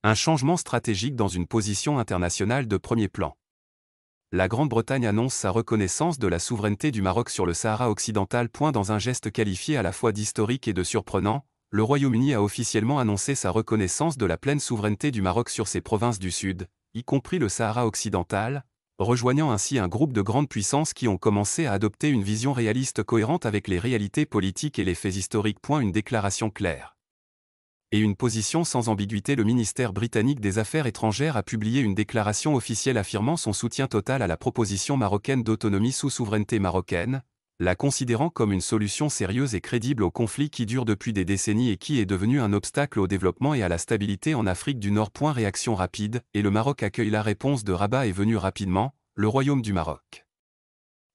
Un changement stratégique dans une position internationale de premier plan. La Grande-Bretagne annonce sa reconnaissance de la souveraineté du Maroc sur le Sahara occidental. Dans un geste qualifié à la fois d'historique et de surprenant, le Royaume-Uni a officiellement annoncé sa reconnaissance de la pleine souveraineté du Maroc sur ses provinces du Sud, y compris le Sahara occidental, rejoignant ainsi un groupe de grandes puissances qui ont commencé à adopter une vision réaliste cohérente avec les réalités politiques et les faits historiques. Une déclaration claire et une position sans ambiguïté. Le ministère britannique des Affaires étrangères a publié une déclaration officielle affirmant son soutien total à la proposition marocaine d'autonomie sous souveraineté marocaine, la considérant comme une solution sérieuse et crédible au conflit qui dure depuis des décennies et qui est devenu un obstacle au développement et à la stabilité en Afrique du Nord. Réaction rapide, et le Maroc accueille la réponse de Rabat est venue rapidement, le Royaume du Maroc.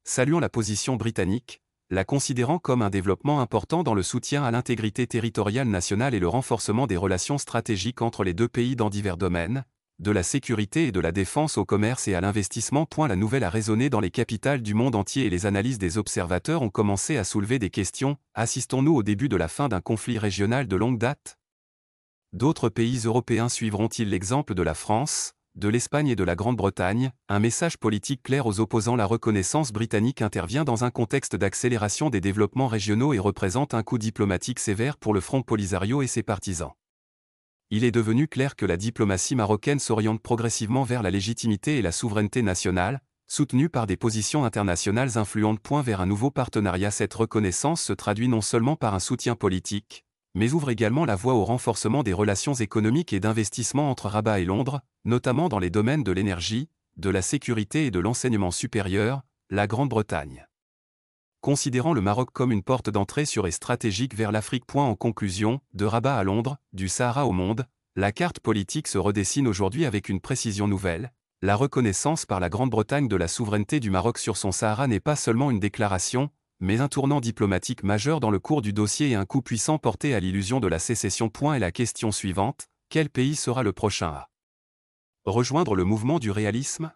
Saluant la position britannique, la considérant comme un développement important dans le soutien à l'intégrité territoriale nationale et le renforcement des relations stratégiques entre les deux pays dans divers domaines, de la sécurité et de la défense au commerce et à l'investissement. La nouvelle a résonné dans les capitales du monde entier et les analyses des observateurs ont commencé à soulever des questions. Assistons-nous au début de la fin d'un conflit régional de longue date? D'autres pays européens suivront-ils l'exemple de la France, de l'Espagne et de la Grande-Bretagne? Un message politique clair aux opposants. La reconnaissance britannique intervient dans un contexte d'accélération des développements régionaux et représente un coup diplomatique sévère pour le Front Polisario et ses partisans. Il est devenu clair que la diplomatie marocaine s'oriente progressivement vers la légitimité et la souveraineté nationale, soutenue par des positions internationales influentes. Vers un nouveau partenariat. Cette reconnaissance se traduit non seulement par un soutien politique, mais ouvre également la voie au renforcement des relations économiques et d'investissement entre Rabat et Londres, notamment dans les domaines de l'énergie, de la sécurité et de l'enseignement supérieur. La Grande-Bretagne, considérant le Maroc comme une porte d'entrée sûre et stratégique vers l'Afrique. En conclusion, de Rabat à Londres, du Sahara au monde, la carte politique se redessine aujourd'hui avec une précision nouvelle. La reconnaissance par la Grande-Bretagne de la souveraineté du Maroc sur son Sahara n'est pas seulement une déclaration, mais un tournant diplomatique majeur dans le cours du dossier et un coup puissant porté à l'illusion de la sécession. Et la question suivante, quel pays sera le prochain à rejoindre le mouvement du réalisme?